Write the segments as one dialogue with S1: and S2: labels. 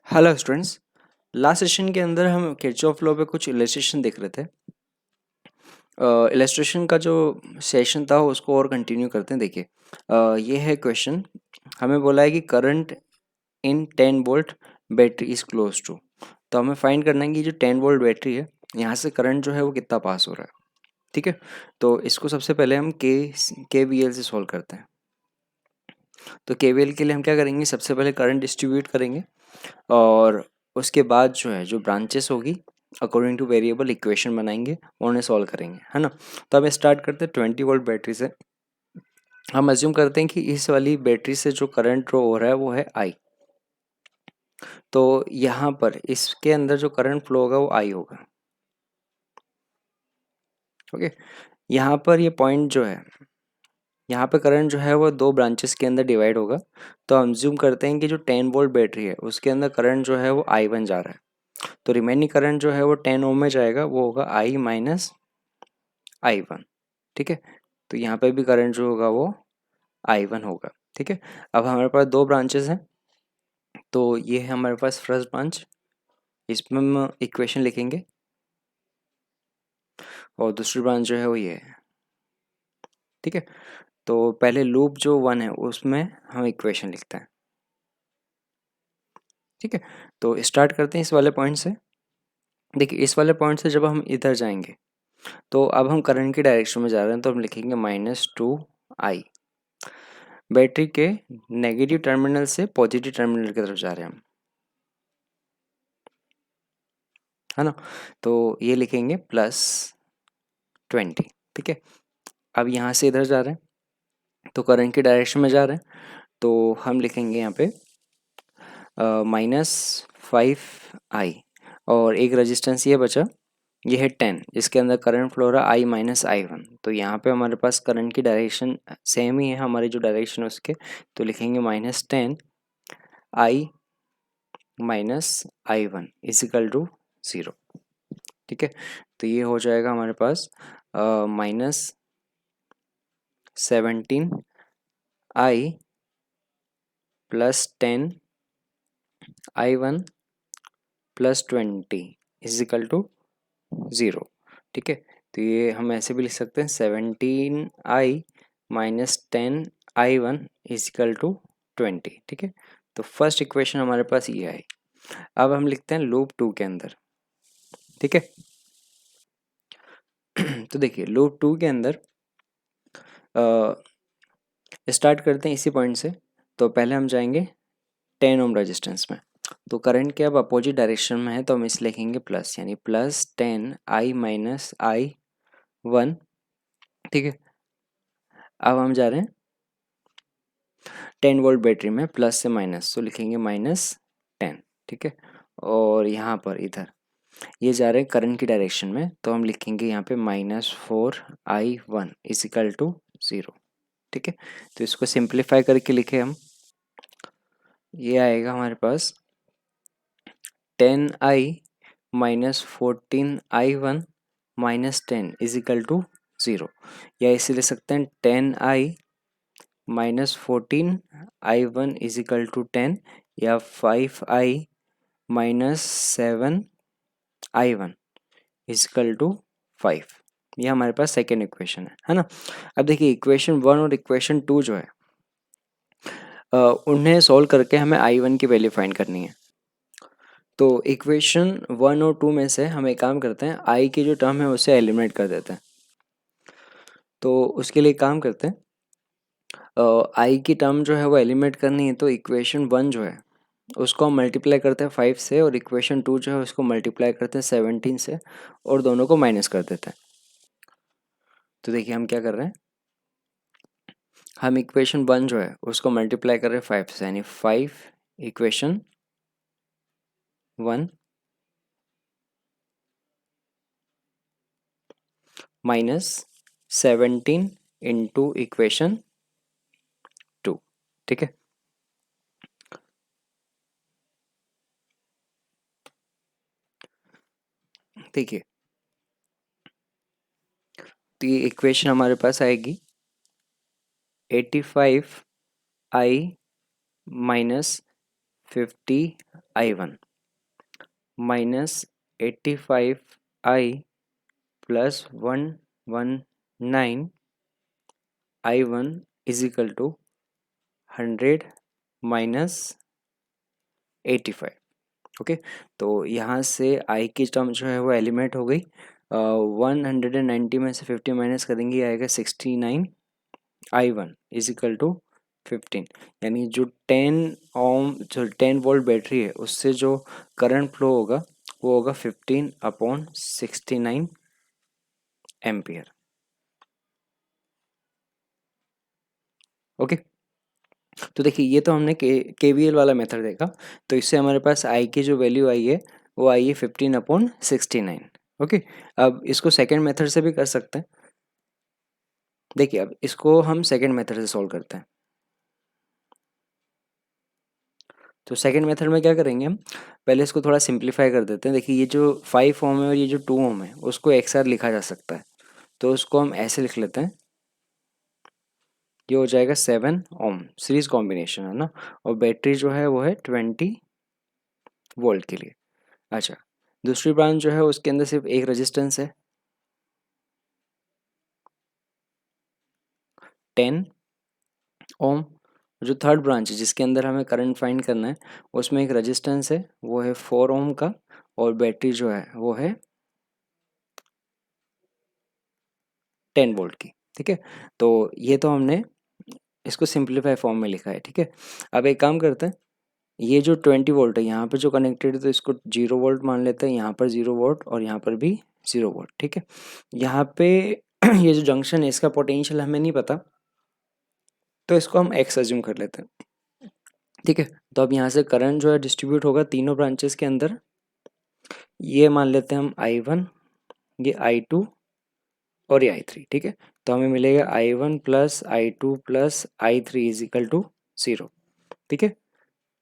S1: Hello students. Last session के अंदर हम किरचॉफ लॉ पे कुछ इलस्ट्रेशन देख रहे थे। इलस्ट्रेशन का जो सेशन था उसको और कंटिन्यू करते हैं। देखिए, ये है क्वेश्चन। हमें बोला है कि current in 10 volt battery is close to. तो हमें फाइंड करना है कि जो 10 वोल्ट बैटरी है यहाँ से करंट जो है वो कितना पास हो रहा है। ठीक है, तो इसको सबसे पहले हम के वी एल से सॉल्व करते हैं। तो के वी एल के लिए हम क्या करेंगे, सबसे पहले करंट डिस्ट्रीब्यूट करेंगे और उसके बाद जो है जो ब्रांचेस होगी अकॉर्डिंग टू वेरिएबल इक्वेशन बनाएंगे और उन्हें सॉल्व करेंगे, है ना। तो अब स्टार्ट करते हैं 20 वोल्ट बैटरी से। हम अज्यूम करते हैं कि इस वाली बैटरी से जो करंट ड्रॉ हो रहा है वो है आई। तो यहाँ पर इसके अंदर जो करंट फ्लो होगा वो आई होगा। ओके, यहाँ पर ये पॉइंट जो है, यहाँ पे करंट जो है वो दो ब्रांचेस के अंदर डिवाइड होगा। तो हम अज्यूम करते हैं कि जो 10 वोल्ट बैटरी है उसके अंदर करंट जो है वो आई बन जा रहा है। तो रिमेनिंग करंट जो है वो 10 ओम में जाएगा, वो होगा आई माइनस आई वन। ठीक है, तो यहाँ पे भी करंट जो होगा वो आई वन होगा। ठीक है, अब हमारे पास दो ब्रांचेस हैं। तो ये है हमारे पास फर्स्ट ब्रांच, इसमें हम इक्वेशन लिखेंगे और दूसरी ब्रांच जो है वो ये है। ठीक है, तो पहले लूप जो वन है उसमें हम इक्वेशन लिखते हैं। ठीक है, तो स्टार्ट करते हैं इस वाले पॉइंट से। देखिए, इस वाले पॉइंट से जब हम इधर जाएंगे तो अब हम करंट की डायरेक्शन में जा रहे हैं, तो हम लिखेंगे -2I। बैटरी के नेगेटिव टर्मिनल से पॉजिटिव टर्मिनल की तरफ जा रहे हैं हम, है ना। तो ये लिखेंगे +20। ठीक है, अब यहाँ से इधर जा रहे हैं तो करंट की डायरेक्शन में जा रहे हैं, तो हम लिखेंगे यहाँ पे -5I। और एक रेजिस्टेंस ये बचा, ये है 10, जिसके अंदर करंट फ्लो रहा I माइनस आई वन। तो यहाँ पे हमारे पास करंट की डायरेक्शन सेम ही है, हमारी जो डायरेक्शन है उसके। तो लिखेंगे -10I minus I one is equal to 0। ठीक है, तो ये हो जाएगा हमारे पास -17I +10I1 +20 इजिकल टू 0। ठीक है, तो ये हम ऐसे भी लिख सकते हैं 17I minus 10I1 is equal to 20। ठीक है, तो फर्स्ट इक्वेशन हमारे पास ये आई। अब हम लिखते हैं लूप टू के अंदर। ठीक है, तो देखिए लूप टू के अंदर स्टार्ट करते हैं इसी पॉइंट से। तो पहले हम जाएंगे 10 ओम रेजिस्टेंस में। तो करंट के अब अपोजिट डायरेक्शन में है, तो हम इस लिखेंगे प्लस, यानी +10I माइनस आई वन। ठीक है, अब हम जा रहे हैं 10 वोल्ट बैटरी में प्लस से माइनस, तो लिखेंगे -10। ठीक है, और यहाँ पर इधर ये जा रहे हैं करंट की डायरेक्शन में, तो हम लिखेंगे यहाँ पे -4I1 इजिकल टू 0। ठीक है, तो इसको सिंप्लीफाई करके लिखे हम, ये आएगा हमारे पास 10I minus 14I1 minus 10 is equal to 0। या इसे ले सकते हैं 10I minus 14I1 is equal to 10, या 5I minus 7I1 is equal to 5। ये हमारे पास सेकेंड इक्वेशन है ना। अब देखिए इक्वेशन वन और इक्वेशन टू जो है उन्हें सॉल्व करके हमें I1 की वैल्यू फाइंड करनी है। तो इक्वेशन वन और टू में से हम एक काम करते हैं, आई की जो टर्म है उसे एलिमिनेट कर देते हैं। तो उसके लिए काम करते हैं, आई की टर्म जो है वो एलिमिनेट करनी है, तो इक्वेशन वन जो है उसको हम मल्टीप्लाई करते हैं 5 से, और इक्वेशन टू जो है उसको मल्टीप्लाई करते हैं 17 से, और दोनों को माइनस कर देते हैं। तो देखिए हम क्या कर रहे हैं, हम इक्वेशन वन जो है उसको मल्टीप्लाई कर रहे हैं 5 से, यानी 5 equation one minus 17 into equation two. ठीक है, देखिए तो ये इक्वेशन हमारे पास आएगी 85I minus 50 I1 minus 85I plus 119 I1 is equal to 100 minus 85। Okay, तो यहाँ से आई की टर्म जो है वो एलिमिनेट हो गई। 190 में से 50 माइनस करेंगे आएगा 69 I1 इज इक्वल टू 15। यानी जो 10 वोल्ट बैटरी है उससे जो करंट फ्लो होगा वो होगा 15/69 एम्पियर। ओके, तो देखिए ये तो हमने केवीएल वाला मेथड देखा। तो इससे हमारे पास आई की जो वैल्यू आई है वो आई है 15/69। ओके, अब इसको सेकेंड मेथड से भी कर सकते हैं। देखिए अब इसको हम सेकेंड मेथड से सॉल्व करते हैं। तो सेकेंड मेथड में क्या करेंगे हम, पहले इसको थोड़ा सिंप्लीफाई कर देते हैं। देखिए ये जो 5 ओम है और ये जो 2 ओम है उसको एक साथ लिखा जा सकता है, तो उसको हम ऐसे लिख लेते हैं। ये हो जाएगा 7 ओम, सीरीज कॉम्बिनेशन है ना, और बैटरी जो है वो है 20 वोल्ट के लिए। अच्छा, दूसरी ब्रांच जो है उसके अंदर सिर्फ एक रेजिस्टेंस है 10 ओम। जो थर्ड ब्रांच है जिसके अंदर हमें करंट फाइंड करना है उसमें एक रेजिस्टेंस है, वो है 4 ओम का, और बैटरी जो है वो है 10 वोल्ट की। ठीक है, तो ये तो हमने इसको सिंप्लीफाई फॉर्म में लिखा है। ठीक है, अब एक काम करते हैं, ये जो 20 वोल्ट है यहाँ पे जो कनेक्टेड है तो इसको 0 वोल्ट मान लेते हैं, यहाँ पर 0 वोल्ट और यहाँ पर भी 0 वोल्ट। ठीक है, यहाँ पे ये जो जंक्शन है इसका पोटेंशियल हमें नहीं पता, तो इसको हम एक्स अज्यूम कर लेते हैं। ठीक है, तो अब यहाँ से करंट जो है डिस्ट्रीब्यूट होगा तीनों ब्रांचेस के अंदर। ये मान लेते हैं हम I1, ये I2 और ये I3। ठीक है, तो हमें मिलेगा I1 plus I2 plus I3 is equal to 0। ठीक है,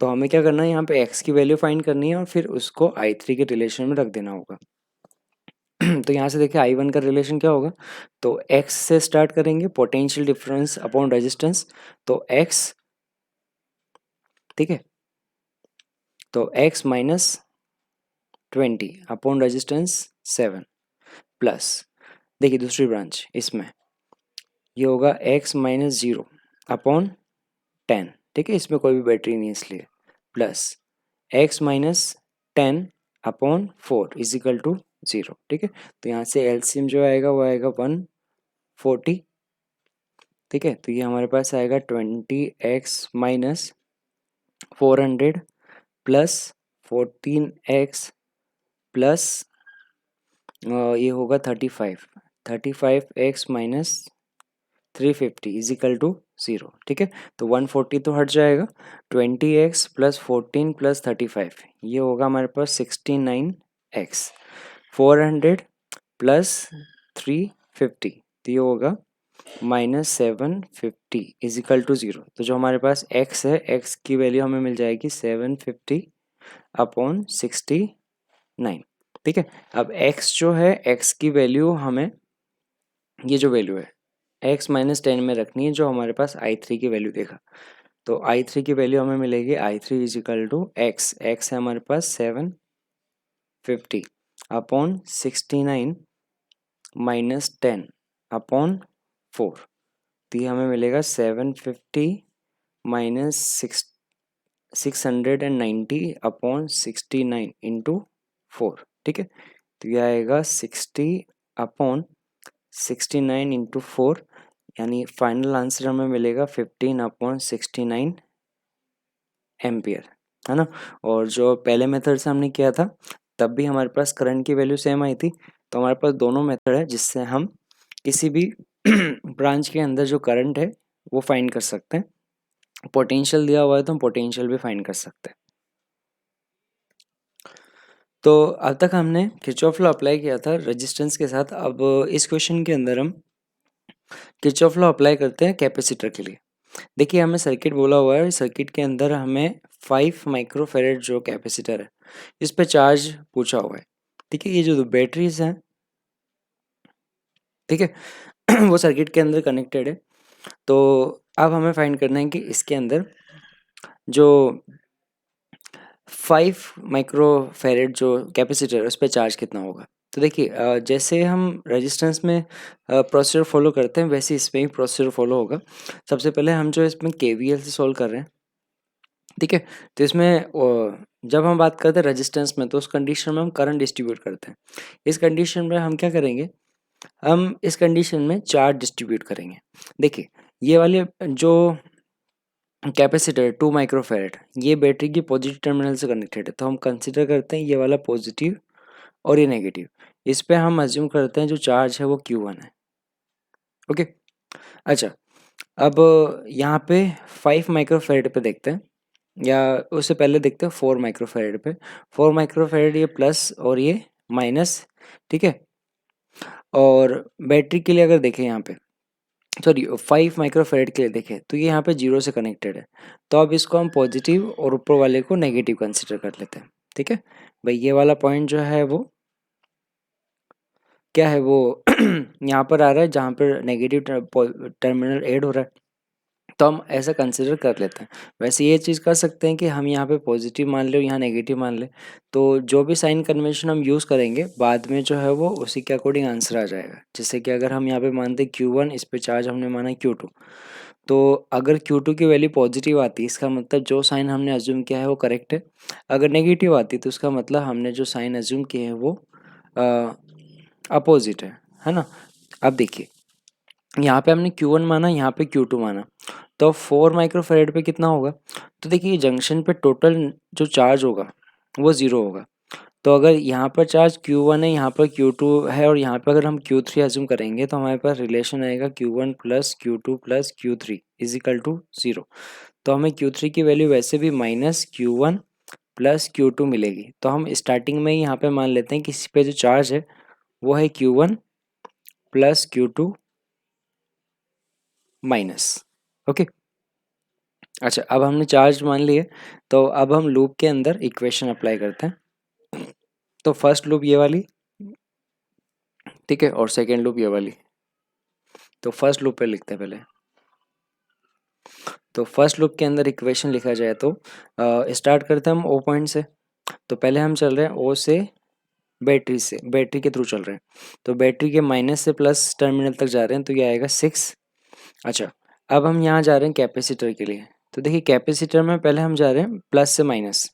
S1: तो हमें क्या करना है, यहाँ पे x की वैल्यू फाइंड करनी है और फिर उसको I3 के रिलेशन में रख देना होगा। तो यहाँ से देखिए I1 का रिलेशन क्या होगा, तो x से स्टार्ट करेंगे, पोटेंशियल डिफरेंस अपॉन रेजिस्टेंस, तो x, ठीक है, तो x minus 20 upon resistance 7 plus, देखिए दूसरी ब्रांच इसमें ये होगा x माइनस 0 अपॉन 10। ठीक है, इसमें कोई भी बैटरी नहीं है इसलिए, plus x minus 10 upon 4 is equal to 0। ठीक है, तो यहाँ से एलसीएम जो आएगा वो आएगा 140। ठीक है, तो ये हमारे पास आएगा 20x minus 400 plus 14x plus ये होगा 35x minus 350 is equal to 0। ठीक है, तो 140 तो हट जाएगा, 20x प्लस 14 प्लस 35 ये होगा हमारे पास 69x, 400 प्लस 350 तो ये होगा माइनस 750 इज इक्वल टू 0। तो जो हमारे पास x है, x की वैल्यू हमें मिल जाएगी 750 अपॉन 69। ठीक है, अब x जो है, x की वैल्यू हमें, ये जो वैल्यू है x माइनस 10 में रखनी है जो हमारे पास I3 की वैल्यू देखा। तो I3 की वैल्यू हमें मिलेगी I3 is equal to x है हमारे पास 750 अपॉन 69 माइनस 10 अपॉन 4, तो ये हमें मिलेगा 750 माइनस 690 अपॉन 69 इंटू 4। ठीक है, तो ये आएगा 60 अपॉन 69 इंटू 4, यानी फाइनल आंसर हमें मिलेगा 15/69 एम्पियर, है ना। और जो पहले मेथड से हमने किया था तब भी हमारे पास करंट की वैल्यू सेम आई थी, तो हमारे पास दोनों मेथड है जिससे हम किसी भी ब्रांच के अंदर जो करंट है वो फाइंड कर सकते हैं। पोटेंशियल दिया हुआ है तो हम पोटेंशियल भी फाइंड कर सकते हैं। तो अब तक हमने किरचॉफ लॉ अप्लाई किया था रेजिस्टेंस के साथ। अब इस क्वेश्चन के अंदर हम किरचॉफ लॉ अप्लाई करते हैं कैपेसिटर के लिए। देखिए हमें सर्किट बोला हुआ है, सर्किट के अंदर हमें 5 माइक्रोफेरेड जो कैपेसिटर है इस पे चार्ज पूछा हुआ है। ठीक है, ये जो बैटरीज हैं, ठीक है वो सर्किट के अंदर कनेक्टेड है। तो अब हमें फाइंड करना है कि इसके अंदर जो 5 माइक्रोफैरेड जो कैपेसिटर है उस पे चार्ज कितना होगा। तो देखिए जैसे हम रेजिस्टेंस में प्रोसीजर फॉलो करते हैं वैसे इसमें भी प्रोसीजर फॉलो होगा। सबसे पहले हम जो इसमें केवीएल से सॉल्व कर रहे हैं, ठीक है। तो इसमें जब हम बात करते हैं रेजिस्टेंस में तो उस कंडीशन में हम करंट डिस्ट्रीब्यूट करते हैं। इस कंडीशन में हम क्या करेंगे, हम इस कंडीशन में चार्ज डिस्ट्रीब्यूट करेंगे। देखिए ये वाले जो कैपेसिटर 2 माइक्रोफैरेड ये बैटरी की पॉजिटिव टर्मिनल से कनेक्टेड है, तो हम कंसिडर करते हैं ये वाला पॉजिटिव और ये नेगेटिव। इस पे हम अज्यूम करते हैं जो चार्ज है वो Q1 है। ओके, अच्छा अब यहाँ पे 5 माइक्रोफैरेड पे देखते हैं, या उससे पहले देखते हैं 4 माइक्रोफैरेड पे। 4 माइक्रोफैरेड ये प्लस और ये माइनस, ठीक है। और बैटरी के लिए अगर देखें यहाँ पे, सॉरी 5 माइक्रोफैरेड के लिए देखें तो ये यहाँ पे 0 से कनेक्टेड है, तो अब इसको हम पॉजिटिव और ऊपर वाले को नेगेटिव कंसिडर कर लेते हैं, ठीक है। भाई ये वाला पॉइंट जो है वो क्या है, वो यहाँ पर आ रहा है जहाँ पर नेगेटिव टर्मिनल ऐड हो रहा है, तो हम ऐसा कंसिडर कर लेते हैं। वैसे ये चीज़ कर सकते हैं कि हम यहाँ पे पॉजिटिव मान लें और यहाँ नेगेटिव मान लें, तो जो भी साइन कन्वेंशन हम यूज़ करेंगे बाद में जो है वो उसी के अकॉर्डिंग आंसर आ जाएगा। जैसे कि अगर हम यहाँ पे मानते हैं Q1, इस पे चार्ज हमने माना Q2, तो अगर Q2 की वैल्यू पॉजिटिव आती है इसका मतलब जो साइन हमने अज्यूम किया है वो करेक्ट है। अगर नेगेटिव आती तो उसका मतलब हमने जो साइन अज्यूम किए हैं वो अपोजिट है ना। अब देखिए यहाँ पे हमने Q1 माना, यहाँ पे Q2 माना, तो 4 माइक्रोफैरेड पे कितना होगा। तो देखिए जंक्शन पे टोटल जो चार्ज होगा वो 0 होगा। तो अगर यहाँ पर चार्ज Q1 है, यहाँ पर Q2 है और यहाँ पर अगर हम Q3 अज्यूम करेंगे तो हमारे पास रिलेशन आएगा Q1 plus Q2 plus Q3 is equal to 0। तो हमें Q3 की वैल्यू वैसे भी माइनस Q1 प्लस Q2 मिलेगी। तो हम स्टार्टिंग में ही यहाँ पे मान लेते हैं कि इस पे जो चार्ज है वो है Q1 plus Q2 minus. Okay, अच्छा अब हमने चार्ज मान लिए, तो अब हम लूप के अंदर इक्वेशन अप्लाई करते हैं। तो फर्स्ट लूप ये वाली, ठीक है, और सेकेंड लूप ये वाली। तो फर्स्ट लूप पे लिखते हैं पहले। तो फर्स्ट लूप के अंदर इक्वेशन लिखा जाए तो स्टार्ट करते हैं हम ओ पॉइंट से। तो पहले हम चल रहे हैं ओ से बैटरी के थ्रू चल रहे हैं, तो बैटरी के माइनस से प्लस टर्मिनल तक जा रहे हैं, तो ये आएगा 6। अच्छा अब हम यहाँ जा रहे हैं कैपेसिटर के लिए। तो देखिए कैपेसिटर में पहले हम जा रहे हैं प्लस से माइनस,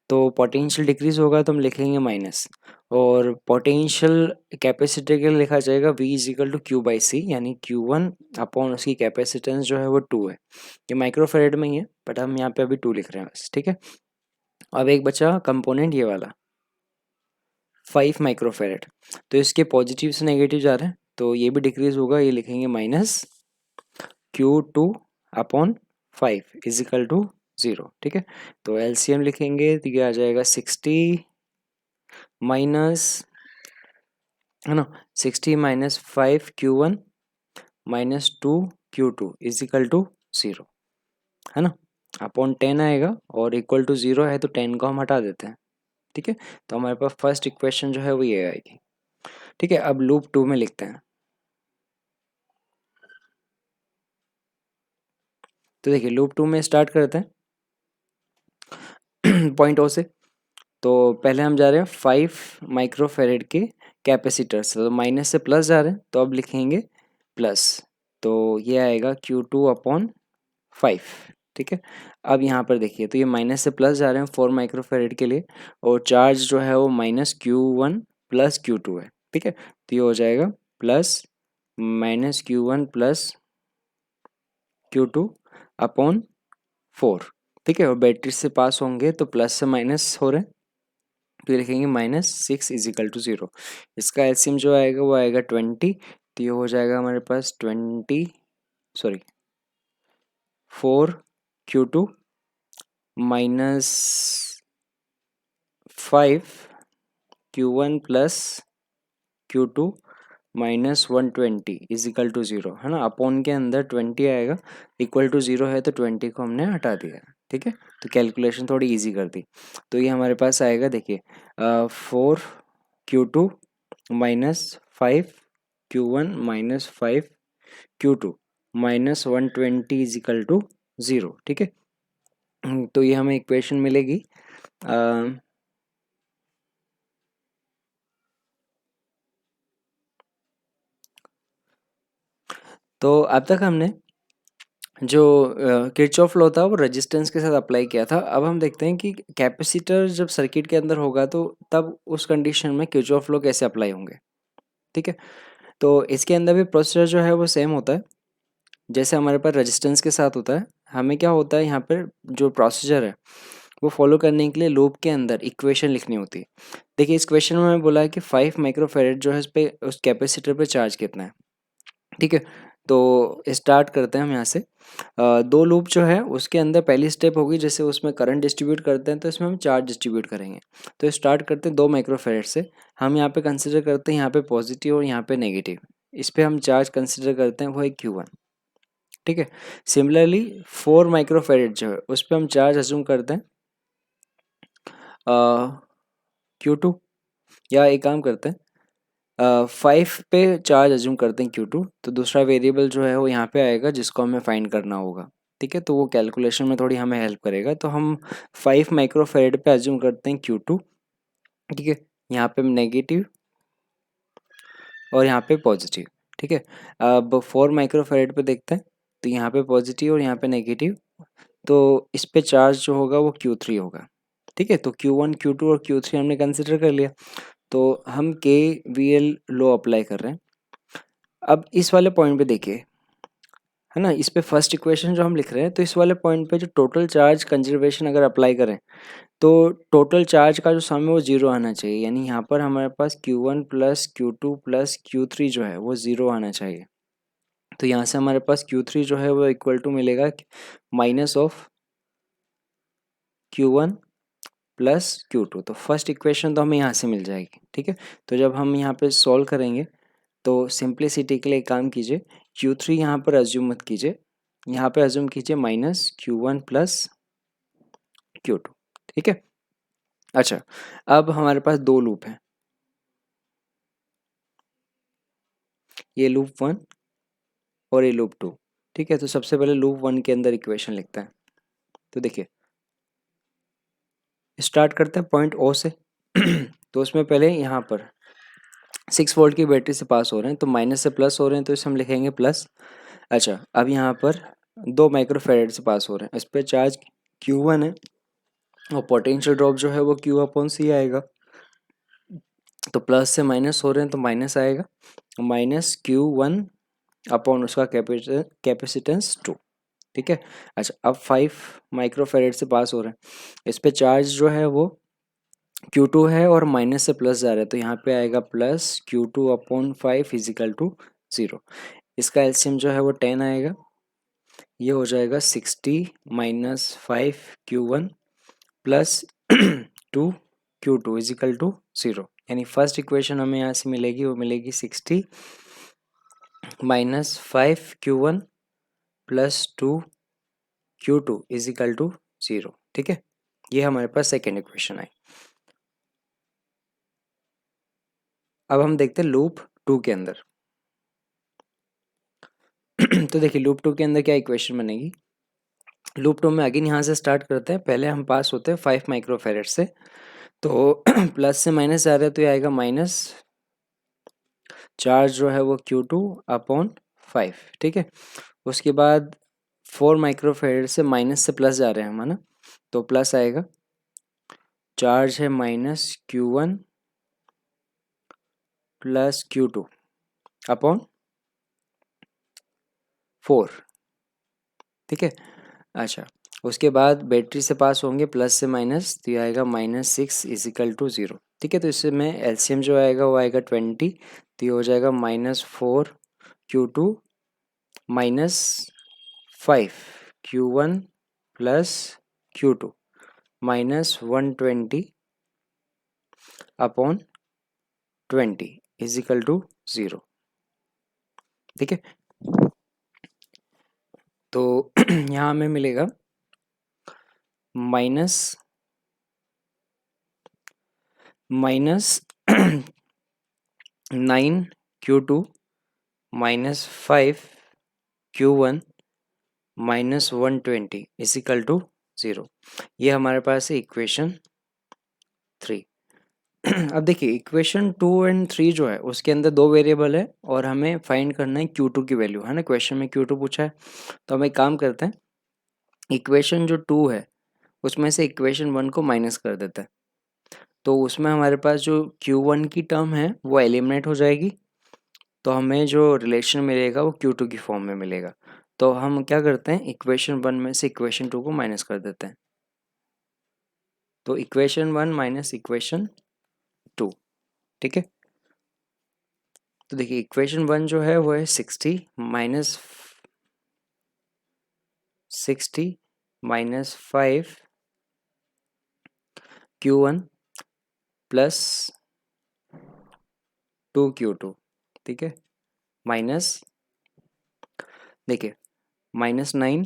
S1: तो पोटेंशियल डिक्रीज होगा तो हम लिखेंगे माइनस, और पोटेंशियल कैपेसिटर के लिए लिखा जाएगा V is equal to Q by C, यानी Q1 अपॉन उसकी कैपेसिटेंस जो है वो 2 है। ये माइक्रोफैरेड में ही है बट हम यहाँ पे अभी 2 लिख रहे हैं बस, ठीक है। अब एक बचा कंपोनेंट ये वाला 5 माइक्रोफैरेड, तो इसके पॉजिटिव से नेगेटिव जा रहे हैं तो ये भी डिक्रीज होगा, ये लिखेंगे minus Q2 upon 5 is equal to 0, ठीक है। तो LCM लिखेंगे तो ये आ जाएगा 60 माइनस, है ना, 60 minus 5 Q1 minus 2 Q2 is equal to 0, है ना, अपॉन 10 आएगा और इक्वल टू 0 है तो 10 को हम हटा देते हैं, ठीक है। तो हमारे पास फर्स्ट इक्वेशन जो है वो ये आएगी, ठीक है। अब लूप 2 में लिखते हैं। तो देखिए लूप 2 में स्टार्ट करते हैं पॉइंट ओ से। तो पहले हम जा रहे हैं 5 माइक्रोफैरेड के कैपेसिटर से, तो माइनस से प्लस जा रहे हैं तो अब लिखेंगे प्लस, तो ये आएगा Q2 अपॉन 5, ठीक है। अब यहाँ पर देखिए तो ये माइनस से प्लस जा रहे हैं 4 माइक्रोफैरेड के लिए, और चार्ज जो है वो माइनस Q1 प्लस Q2 है, ठीक है। तो ये हो जाएगा plus minus Q1 plus Q2 upon 4, ठीक है। और बैटरी से पास होंगे तो प्लस से माइनस हो रहे हैं, तो ये लिखेंगे माइनस 6 इज इक्वल टू 0। इसका एलसीएम जो आएगा वो आएगा 20, तो ये हो जाएगा हमारे पास 4 Q2 minus 5 Q1 plus Q2 minus 120 is equal to 0, है ना। अपॉन के अंदर 20 आएगा, इक्वल टू 0 है तो 20 को हमने हटा दिया, ठीक है। तो कैलकुलेशन थोड़ी इजी कर दी। तो ये हमारे पास आएगा देखिए 4 Q2 minus 5 Q1 minus 5 Q2 minus 120 is equal to 0, ठीक है। तो ये हमें इक्वेशन मिलेगी तो अब तक हमने जो किरचॉफ लॉ था वो रेजिस्टेंस के साथ अप्लाई किया था। अब हम देखते हैं कि कैपेसिटर जब सर्किट के अंदर होगा तो तब उस कंडीशन में किरचॉफ लॉ कैसे अप्लाई होंगे। ठीक है, तो इसके अंदर भी प्रोसीजर जो है वो सेम होता है जैसे हमारे पास रेजिस्टेंस के साथ होता है। हमें क्या होता है यहाँ पर जो प्रोसीजर है वो फॉलो करने के लिए लूप के अंदर इक्वेशन लिखनी होती है। देखिए इस क्वेश्चन में मैं बोला है कि 5 माइक्रोफेरेड जो है उस कैपेसिटर पे चार्ज कितना है। ठीक है, तो स्टार्ट करते हैं हम यहाँ से। दो लूप जो है उसके अंदर पहली स्टेप होगी जैसे उसमें करंट डिस्ट्रीब्यूट करते हैं तो इसमें हम चार्ज डिस्ट्रीब्यूट करेंगे। तो स्टार्ट करते हैं 2 माइक्रोफेरेड से। हम यहाँ पे कंसिडर करते हैं यहाँ पे पॉजिटिव और यहाँ पे नेगेटिव। इस पे हम चार्ज कंसिडर करते हैं वो है Q1। ठीक है, सिमिलरली 4 माइक्रोफेरेड जो है उस पर हम चार्ज अज्यूम करते हैं Q2, या एक काम करते हैं 5 पे चार्ज अज्यूम करते हैं Q2। तो दूसरा वेरिएबल जो है वो यहाँ पे आएगा जिसको हमें फाइंड करना होगा। ठीक है, तो वो कैलकुलेशन में थोड़ी हमें हेल्प करेगा। तो हम 5 माइक्रोफेरेड पे अज्यूम करते हैं Q2। ठीक है, यहाँ पे नेगेटिव और यहाँ पे पॉजिटिव। ठीक है, अब 4 माइक्रोफेरेड पे देखते हैं तो यहाँ पे पॉजिटिव और यहाँ पे नेगेटिव। तो इस पे चार्ज जो होगा वो Q3 होगा। ठीक है, तो Q1 Q2 और Q3 हमने कंसिडर कर लिया। तो हम KVL लॉ अप्लाई कर रहे हैं। अब इस वाले पॉइंट पे देखिए, है ना, इस पे फर्स्ट इक्वेशन जो हम लिख रहे हैं तो इस वाले पॉइंट पे जो टोटल चार्ज कंजर्वेशन अगर अप्लाई करें तो टोटल चार्ज का जो सम है वो जीरो आना चाहिए। यानी यहाँ पर हमारे पास Q1 plus Q2 plus Q3 जो है वो जीरो आना चाहिए। तो यहाँ से हमारे पास Q3 जो है वो इक्वल टू मिलेगा minus of Q1 plus Q2। तो फर्स्ट इक्वेशन तो हमें यहाँ से मिल जाएगी। ठीक है, तो जब हम यहाँ पे सॉल्व करेंगे तो सिंप्लिसिटी के लिए एक काम कीजिए, Q3 यहाँ पर अज्यूम मत कीजिए, यहाँ पे अज्यूम कीजिए माइनस Q1 प्लस Q2। ठीक है, अच्छा अब हमारे पास दो लूप हैं, ये लूप 1 और ये लूप 2। ठीक है, तो सबसे पहले लूप 1 के अंदर इक्वेशन लिखते हैं। तो देखिए स्टार्ट करते हैं पॉइंट O से तो उसमें पहले यहाँ पर 6 वोल्ट की बैटरी से पास हो रहे हैं तो माइनस से प्लस हो रहे हैं तो इसे हम लिखेंगे प्लस। अच्छा अब यहाँ पर 2 माइक्रोफेरेड से पास हो रहे हैं, इस पर चार्ज Q1 है और पोटेंशियल ड्रॉप जो है वो Q अपॉन C आएगा। तो प्लस से माइनस हो रहे हैं तो माइनस आएगा, माइनस Q1 अपॉन उसका कैपेसिटेंस 2। ठीक है, अच्छा अब 5 माइक्रोफेरेड से पास हो रहे हैं, इस पे चार्ज जो है वो Q2 है और माइनस से प्लस जा रहा है तो यहाँ पे आएगा plus Q2 upon 5 is equal to 0। इसका एलसीएम जो है वो 10 आएगा, ये हो जाएगा 60 minus 5 Q1 plus 2 Q2 is equal to 0। यानी फर्स्ट इक्वेशन हमें यहाँ से मिलेगी वो मिलेगी 60 minus 5 Q1 plus 2 Q2 is equal to 0। ठीक है, ये हमारे पास सेकेंड इक्वेशन आई। अब हम देखते हैं लूप 2 के अंदर तो देखिए लूप 2 के अंदर क्या इक्वेशन बनेगी। लूप 2 में अगेन यहाँ से स्टार्ट करते हैं, पहले हम पास होते हैं 5 माइक्रोफेरेड से। तो प्लस से माइनस आ रहा है तो ये आएगा माइनस, चार्ज जो है वो Q2 अपॉन 5। ठीक है, उसके बाद 4 माइक्रोफेरेड से माइनस से प्लस जा रहे हैं हम, है ना, तो प्लस आएगा, चार्ज है minus Q1 plus Q2 upon 4। ठीक है, अच्छा उसके बाद बैटरी से पास होंगे प्लस से माइनस तो ये आएगा -6 इजिकल टू 0। ठीक है, तो इससे में एलसीएम जो आएगा वो आएगा 20। तो ये हो जाएगा -4 Q2 -5 Q1 plus Q2 -120 upon 20 is equal to 0। ठीक है, तो यहाँ हमें मिलेगा minus 9 Q2 -5 Q1 -120 is equal to 0। ये हमारे पास है इक्वेशन अब देखिए इक्वेशन 2 एंड 3 जो है उसके अंदर 2 वेरिएबल है और हमें फाइंड करना है Q2 की वैल्यू, है ना। क्वेश्चन में Q2 पूछा है, तो हम एक काम करते हैं, इक्वेशन जो 2 है उसमें से इक्वेशन 1 को माइनस कर देते हैं, तो उसमें हमारे पास जो Q1 की टर्म है वो एलिमिनेट हो जाएगी, तो हमें जो रिलेशन मिलेगा वो Q2 की फॉर्म में मिलेगा। तो हम क्या करते हैं, इक्वेशन 1 में से इक्वेशन 2 को माइनस कर देते हैं, तो इक्वेशन 1 माइनस इक्वेशन 2, ठीक है। तो देखिए इक्वेशन 1 जो है वो है 60 माइनस 5 Q1 प्लस 2 Q2, ठीक है, माइनस, देखिए -9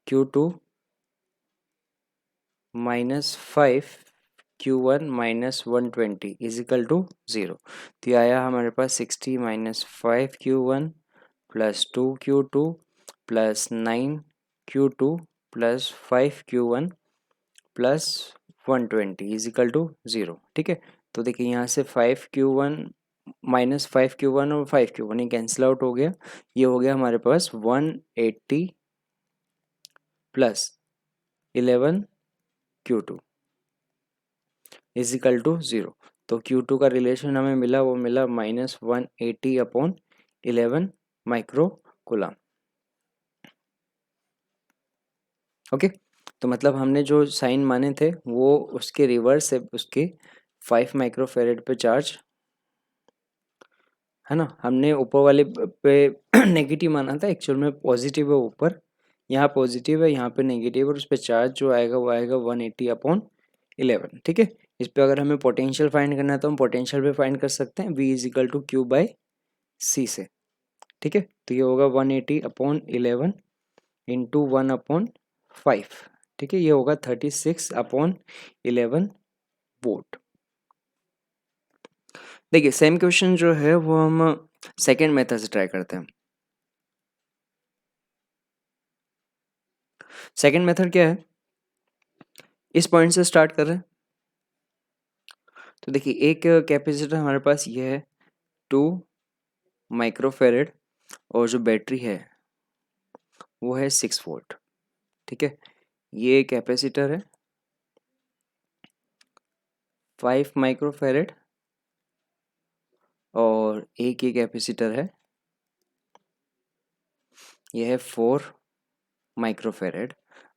S1: Q2 -5 Q1 -120 इजिकल टू 0। तो ये आया हमारे पास 60 - 5 Q1 plus 2 Q2 plus 9 Q2 plus 5 Q1 plus 120 is equal to 0, ठीक है। तो देखिए यहाँ से 5 Q1 -5 Q1 और 5 Q1 ये कैंसिल आउट हो गया, ये हो गया हमारे पास 180 प्लस 11 Q2 इजिकल टू 0। तो Q2 का रिलेशन हमें मिला, वो मिला -180/11 माइक्रो कूलम। ओके, तो मतलब हमने जो साइन माने थे वो उसके रिवर्स है, उसके 5 माइक्रोफेरेड पे चार्ज, है ना। हमने ऊपर वाले पे नेगेटिव माना था, एक्चुअल में पॉजिटिव है ऊपर, यहाँ पॉजिटिव है, यहाँ पे नेगेटिव, और उस पर चार्ज जो आएगा वो आएगा 180/11, ठीक है। इस पे अगर हमें पोटेंशियल फाइंड करना है तो हम पोटेंशियल पे फाइंड कर सकते हैं, V इजिकल टू Q/C से, ठीक है। तो ये होगा 180/11 इंटू 1/5, ठीक है, ये होगा 36/11 वोल्ट। देखिए सेम क्वेश्चन जो है वो हम सेकेंड मेथड से ट्राई करते हैं। सेकेंड मेथड क्या है, इस पॉइंट से स्टार्ट कर रहे हैं, तो देखिए एक कैपेसिटर हमारे पास ये है 2 माइक्रोफेरेड और जो बैटरी है वो है 6 वोल्ट, ठीक है। ये कैपेसिटर है 5 माइक्रोफेरेड और एक ये कैपेसिटर है, ये है 4 माइक्रोफेरेड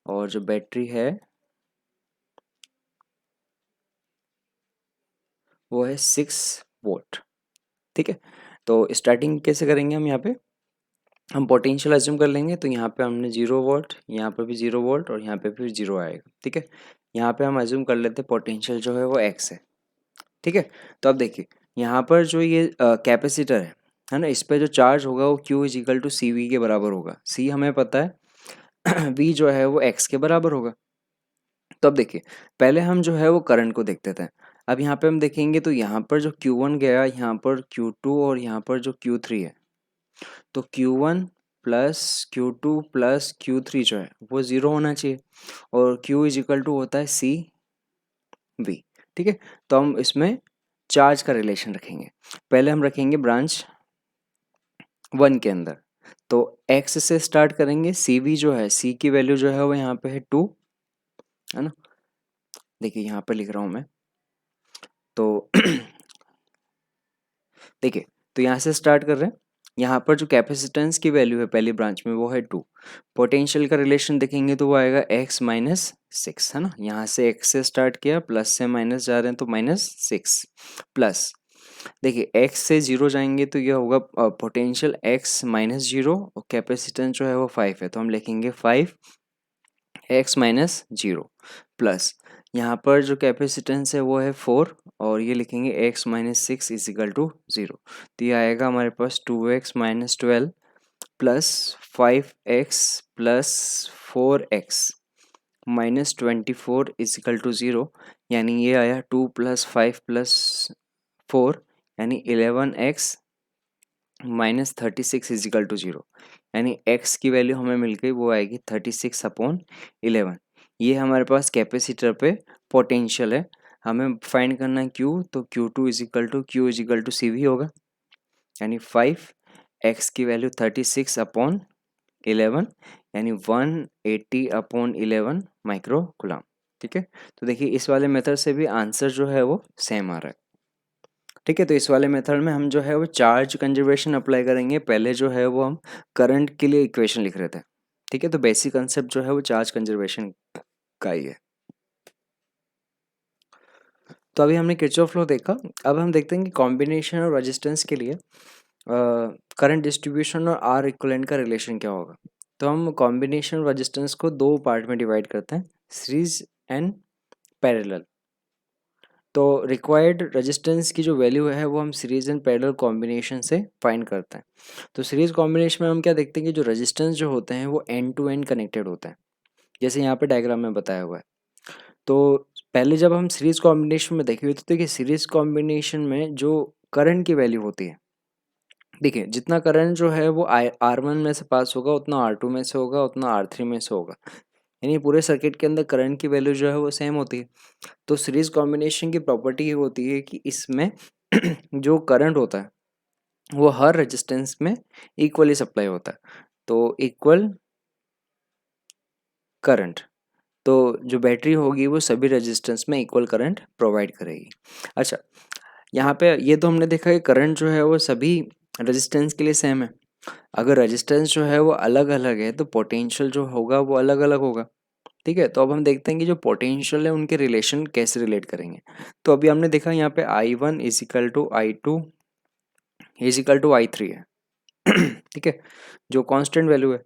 S1: और जो बैटरी है वो है 6 वोल्ट, ठीक है। तो स्टार्टिंग कैसे करेंगे, हम यहाँ पे हम पोटेंशियल अज्यूम कर लेंगे, तो यहाँ पे हमने 0 वोल्ट, यहाँ पे भी 0 वोल्ट और यहाँ पे भी 0 आएगा, ठीक है। यहाँ पे हम अज्यूम कर लेते हैं पोटेंशियल जो है वो x है, ठीक है। तो अब देखिए यहाँ पर जो ये कैपेसिटर है ना, इस पे जो चार्ज होगा वो Q is equal to C V के बराबर होगा, C हमें पता है V जो है वो x के बराबर होगा। तो अब देखिए पहले हम जो है वो करंट को देखते थे, अब यहाँ पे हम देखेंगे तो यहाँ पर जो Q1 गया, यहाँ पर Q2 और यहाँ पर जो Q3 है, तो Q1 plus Q2 plus Q3 जो है वो 0 होना चाहिए और Q इजिकल टू होता है सी वी, ठीक है। तो हम इसमें चार्ज का रिलेशन रखेंगे, पहले हम रखेंगे ब्रांच 1 के अंदर, तो x से स्टार्ट करेंगे, सी वी जो है, C की वैल्यू जो है वो यहाँ पे है 2, है ना। देखिए यहाँ पे लिख रहा हूँ मैं, तो देखिए तो यहाँ से स्टार्ट कर रहे हैं, यहाँ पर जो कैपेसिटेंस की वैल्यू है पहली ब्रांच में वो है 2, पोटेंशियल का रिलेशन देखेंगे तो वो आएगा x-6, है ना। यहाँ से x से स्टार्ट किया, प्लस से माइनस जा रहे हैं तो -6 प्लस, देखिए x से 0 जाएंगे तो ये होगा पोटेंशियल x-0 और कैपेसिटेंस जो है वो 5 है, तो हम लिखेंगे 5x-0 प्लस यहाँ पर जो कैपेसिटेंस है वो है 4 और ये लिखेंगे x-6 इजिकल टू 0, तो ये आएगा हमारे पास 2x-12 plus 5x plus 4x -24 is equal to 0, यानी ये आया 2 प्लस 5 प्लस 4 यानी 11x -36 इजिकल टू 0, यानी x की वैल्यू हमें मिल गई, वो आएगी 36/11, ये हमारे पास कैपेसिटर पे पोटेंशियल है, हमें फाइंड करना है Q, तो Q2 is equal to Q is equal to CV होगा, यानी 5, x की वैल्यू 36/11, यानी 180/11 माइक्रो कूलम। ठीक है, तो देखिए इस वाले मेथड से भी आंसर जो है वो सेम आ रहा है। ठीक है, तो इस वाले मेथड में हम जो है वो चार्ज कंजर्वेशन अप्लाई करेंगे, पहले जो है वो हम करंट के लिए इक्वेशन लिख रहे थे। ठीक है, तो बेसिक कंसेप्ट जो है वो चार्ज कंजर्वेशन का ही है। तो अभी हमने किरचॉफ लॉ देखा, अब हम देखते हैं कि कॉम्बिनेशन और रेजिस्टेंस के लिए करंट डिस्ट्रीब्यूशन और आर इक्विवेलेंट का रिलेशन क्या होगा। तो हम कॉम्बिनेशन और रेजिस्टेंस को दो पार्ट में डिवाइड करते हैं, सीरीज एंड पैरेलल। तो रिक्वायर्ड रेजिस्टेंस की जो वैल्यू है वो हम सीरीज एंड पैरेलल कॉम्बिनेशन से फाइंड करते हैं। तो सीरीज कॉम्बिनेशन में हम क्या देखते हैं कि जो रेजिस्टेंस जो होते हैं वो एंड टू एंड कनेक्टेड होते हैं, जैसे यहाँ पे डायग्राम में बताया हुआ है। तो पहले जब हम सीरीज कॉम्बिनेशन में देखेंगे तो देखिए सीरीज कॉम्बिनेशन में जो करंट की वैल्यू होती है, देखिए जितना करंट जो है वो R1 में से पास होगा उतना R2 में से होगा उतना R3 में से होगा, यानी पूरे सर्किट के अंदर करंट की वैल्यू जो है वो सेम होती है। तो सीरीज कॉम्बिनेशन की प्रॉपर्टी ये होती है कि इसमें जो करंट होता है वो हर रेजिस्टेंस में इक्वली सप्लाई होता है, तो इक्वल करंट, तो जो बैटरी होगी वो सभी रेजिस्टेंस में इक्वल करंट प्रोवाइड करेगी। अच्छा, यहाँ पे ये तो हमने देखा कि करंट जो है वो सभी रेजिस्टेंस के लिए सेम है, अगर रेजिस्टेंस जो है वो अलग अलग है तो पोटेंशियल जो होगा वो अलग अलग होगा। ठीक है, तो अब हम देखते हैं कि जो पोटेंशियल है उनके रिलेशन कैसे रिलेट करेंगे। तो अभी हमने देखा यहाँ पे I1 is equal to I2 is equal to I3 है। ठीक है, जो कांस्टेंट वैल्यू है,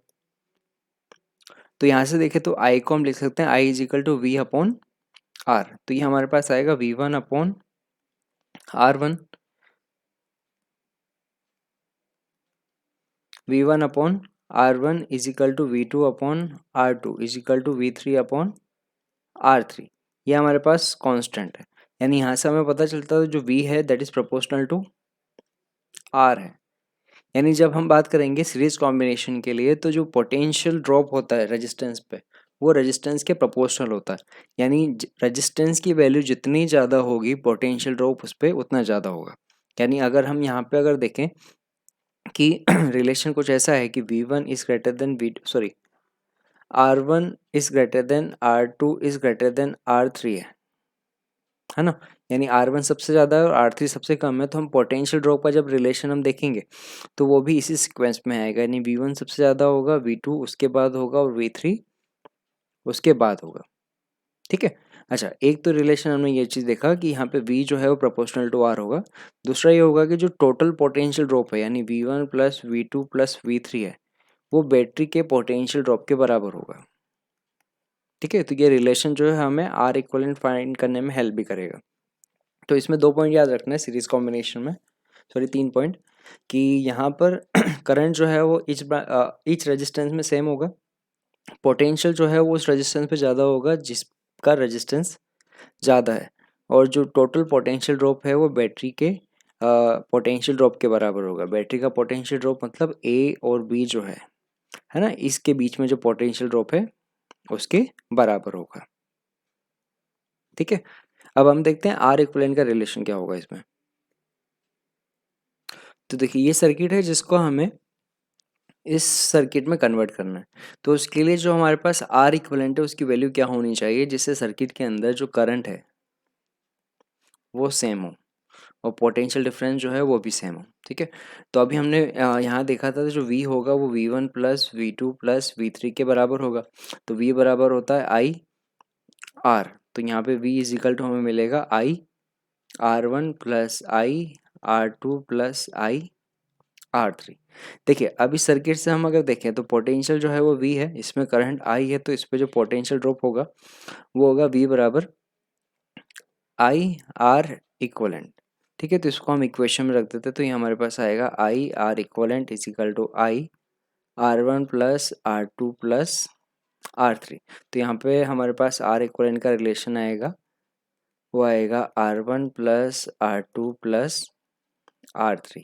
S1: तो यहाँ से देखें तो I को हम लिख सकते हैं I is equal to V upon R, तो ये हमारे पास आएगा V1 upon R1, V1 upon R1 is equal to V2 upon R2 is equal to V3 upon R3, ये हमारे पास कांस्टेंट है, यानी यहाँ से हमें पता चलता है जो V है that is proportional to R है। यानी जब हम बात करेंगे सीरीज कॉम्बिनेशन के लिए तो जो पोटेंशियल ड्रॉप होता है रेजिस्टेंस पे वो रेजिस्टेंस के प्रोपोर्शनल होता है, यानी रेजिस्टेंस की वैल्यू जितनी ज़्यादा होगी पोटेंशियल ड्रॉप उस पर उतना ज़्यादा होगा। यानी अगर हम यहाँ पे अगर देखें कि रिलेशन कुछ ऐसा है कि V1 is greater than R1 is greater than R2 is greater than R3 है ना, यानी R1 सबसे ज़्यादा है और R3 सबसे कम है, तो हम पोटेंशियल ड्रॉप का जब रिलेशन हम देखेंगे तो वो भी इसी सीक्वेंस में आएगा, यानी V1 सबसे ज़्यादा होगा, V2 उसके बाद होगा और V3 उसके बाद होगा। ठीक है, अच्छा एक तो रिलेशन हमने ये चीज़ देखा कि यहाँ पे V जो है वो प्रोपोर्शनल टू R होगा, दूसरा ये होगा कि जो टोटल पोटेंशियल ड्रॉप है यानी V1 plus V2 plus V3 है वो बैटरी के पोटेंशियल ड्रॉप के बराबर होगा। ठीक है, तो ये रिलेशन जो है हमें R इक्विवेलेंट फाइंड करने में हेल्प भी करेगा। तो इसमें 2 पॉइंट याद रखना है सीरीज कॉम्बिनेशन में, सॉरी 3 पॉइंट, कि यहाँ पर करंट जो है वो ईच रेजिस्टेंस में सेम होगा, पोटेंशियल जो है वो उस रेजिस्टेंस पे ज़्यादा होगा जिसका रेजिस्टेंस ज़्यादा है, और जो टोटल पोटेंशियल ड्रॉप है वो बैटरी के पोटेंशियल ड्रॉप के बराबर होगा। बैटरी का पोटेंशियल ड्रॉप मतलब A और B जो है ना, इसके बीच में जो पोटेंशियल ड्रॉप है उसके बराबर होगा। ठीक है, अब हम देखते हैं आर इक्विवेलेंट का रिलेशन क्या होगा इसमें। तो देखिए ये सर्किट है जिसको हमें इस सर्किट में कन्वर्ट करना है, तो उसके लिए जो हमारे पास आर इक्विवेलेंट है उसकी वैल्यू क्या होनी चाहिए जिससे सर्किट के अंदर जो करंट है वो सेम हो और पोटेंशियल डिफरेंस जो है वो भी सेम हो। ठीक है, तो अभी हमने यहाँ देखा था जो V होगा वो V1 plus V2 plus V3 के बराबर होगा, तो V बराबर होता है I R, तो यहाँ पे V इज इक्वल टू हमें मिलेगा I R1 plus I R2 plus I R3। देखिए अब इस सर्किट से हम अगर देखें तो पोटेंशियल जो है वो V है, इसमें करंट I है, तो इस पे जो पोटेंशियल ड्रॉप होगा वो होगा V बराबर I R इक्वलेंट। ठीक है, तो इसको हम इक्वेशन में रख देते हैं, तो ये हमारे पास आएगा I R equivalent is equal to I R1 plus R2 plus R3। तो यहाँ पे हमारे पास R इक्वलेंट का रिलेशन आएगा, वो आएगा R1 plus R2 plus R3।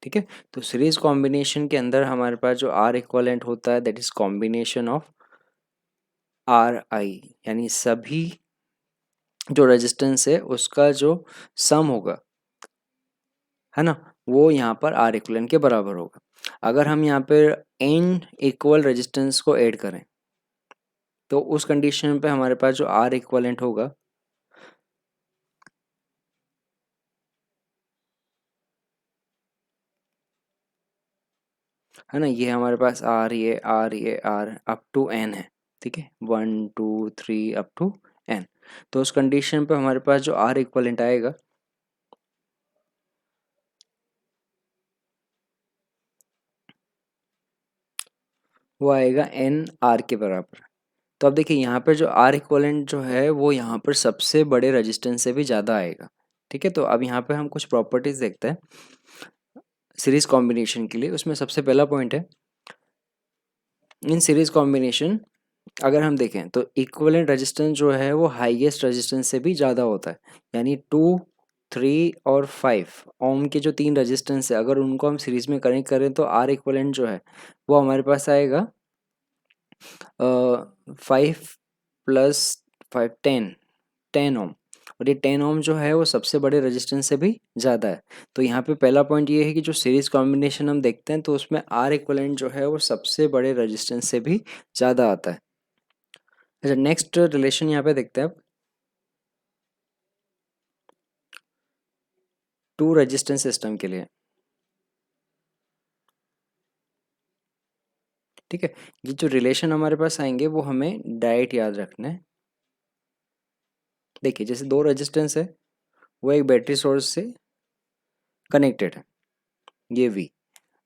S1: ठीक है, तो सीरीज कॉम्बिनेशन के अंदर हमारे पास जो आर इक्वलेंट होता है that is combination of are आई, यानी सभी जो रेजिस्टेंस है उसका जो सम होगा, है ना, वो यहाँ पर आर इक्विवेलेंट के बराबर होगा। अगर हम यहाँ पर एन इक्वल रेजिस्टेंस को ऐड करें तो उस कंडीशन पे हमारे पास जो आर इक्विवेलेंट होगा, है ना, ये हमारे पास आर, ये आर अप टू एन है, ठीक है, 1 2 3 अप टू एन। तो उस कंडीशन पे हमारे पास जो आर इक्विवेलेंट आएगा वो आएगा एन आर के बराबर। तो अब देखिए यहाँ पर जो आर इक्विवेलेंट जो है वो यहाँ पर सबसे बड़े रेजिस्टेंस से भी ज़्यादा आएगा, ठीक है। तो अब यहाँ पे हम कुछ प्रॉपर्टीज देखते हैं सीरीज कॉम्बिनेशन के लिए। उसमें सबसे पहला पॉइंट है, इन सीरीज कॉम्बिनेशन अगर हम देखें तो इक्विवेलेंट रेजिस्टेंस जो है वो हाईएस्ट रेजिस्टेंस से भी ज़्यादा होता है, यानी 2 3 और 5 ओम के जो तीन रेजिस्टेंस है अगर उनको हम सीरीज में कनेक्ट करें तो आर इक्विवेलेंट जो है वो हमारे पास आएगा 5 + 5 10 ओम। और ये 10 ओम जो है वो सबसे बड़े रेजिस्टेंस से भी ज़्यादा है। तो यहाँ पे पहला पॉइंट ये है कि जो सीरीज कॉम्बिनेशन हम देखते हैं तो उसमें आर इक्विवेलेंट जो है वो सबसे बड़े रेजिस्टेंस से भी ज़्यादा आता है। अच्छा, नेक्स्ट रिलेशन यहाँ पे देखते हैं अब, टू रेजिस्टेंस सिस्टम के लिए, ठीक है। ये जो रिलेशन हमारे पास आएंगे वो हमें डायरेक्ट याद रखना है। देखिए जैसे दो रेजिस्टेंस है वो एक बैटरी सोर्स से कनेक्टेड है, ये वी,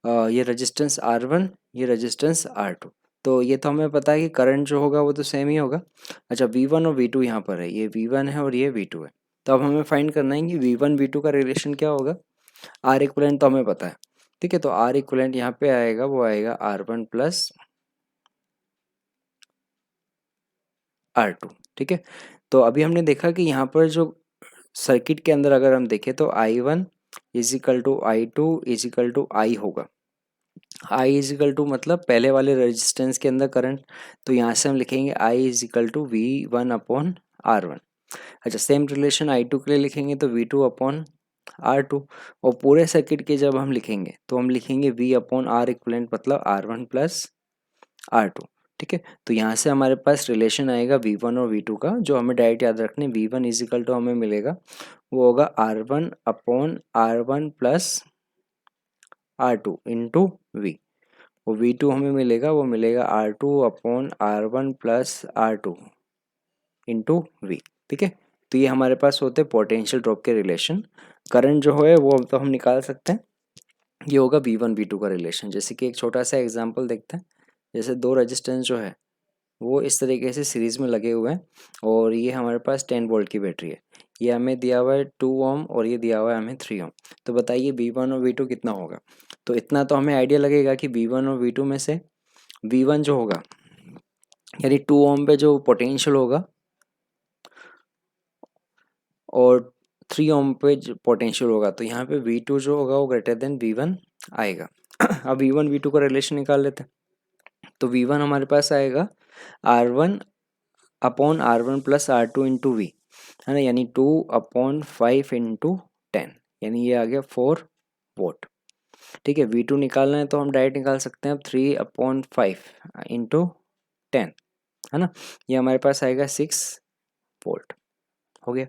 S1: ये रेजिस्टेंस R1, ये रेजिस्टेंस R2। तो ये तो हमें पता है कि करंट जो होगा वो तो सेम ही होगा। अच्छा, V1 और V2 यहाँ पर है, ये V1 है और ये V2 है। तो अब हमें फाइंड करना है कि V1 V2 का रिलेशन क्या होगा। आर इक्विवेलेंट तो हमें पता है, ठीक है। तो आर इक्विवेलेंट यहाँ पे आएगा वो आएगा R1 + R2, ठीक है। तो अभी हमने देखा कि यहाँ पर जो सर्किट के अंदर अगर हम देखें तो I1 = I2 = I होगा। I = मतलब पहले वाले रेजिस्टेंस के अंदर करंट, तो यहाँ से हम लिखेंगे I = V1/R1। अच्छा, सेम रिलेशन I2 के लिए लिखेंगे तो V2/R2। और पूरे सर्किट के जब हम लिखेंगे तो हम लिखेंगे V/R इक्विवेलेंट मतलब R1 + R2, ठीक है। तो यहाँ से हमारे पास रिलेशन आएगा V1 और V2 का, जो हमें डायरेक्ट याद रखने। V1 = हमें मिलेगा वो होगा R1/R1 + R2 इंटू V। और V2 हमें मिलेगा वो मिलेगा R2/R1 + R2 इंटू V, ठीक है। तो ये हमारे पास होते हैं पोटेंशियल ड्रॉप के रिलेशन। करंट जो है वो तो हम निकाल सकते हैं, ये होगा V1 V2 का रिलेशन। जैसे कि एक छोटा सा एग्जांपल देखते हैं। जैसे दो रेजिस्टेंस जो है वो इस तरीके से सीरीज में लगे हुए हैं और ये हमारे पास 10 वोल्ट की बैटरी है। ये हमें दिया हुआ है 2 ओम और ये दिया हुआ है हमें 3 ओम। तो बताइए V1 और V2 कितना होगा। तो इतना तो हमें आइडिया लगेगा कि V1 और V2 में से V1 जो होगा, यानी 2 ओम पे जो पोटेंशियल होगा और 3 ओम पे जो पोटेंशियल होगा, तो यहाँ पे V2 जो होगा वो ग्रेटर देन V1 आएगा। अब V1 V2 का रिलेशन निकाल लेते हैं। तो V1 हमारे पास आएगा R1/R1 + R2 इंटू V, है ना, यानी 2/5 इंटू 10, यानी ये आ गया 4 वोल्ट, ठीक है। V2 निकालना है तो हम डायरेक्ट निकाल सकते हैं अब 3/5 इंटू 10, है ना, ये हमारे पास आएगा 6 वोल्ट, हो गया।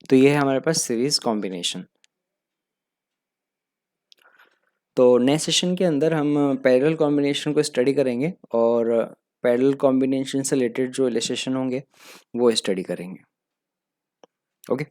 S1: तो ये है हमारे पास सीरीज कॉम्बिनेशन। तो नेक्स्ट सेशन के अंदर हम पैरेलल कॉम्बिनेशन को स्टडी करेंगे और पैरेलल कॉम्बिनेशन से रिलेटेड जो इलस्ट्रेशन होंगे वो स्टडी करेंगे। ओके।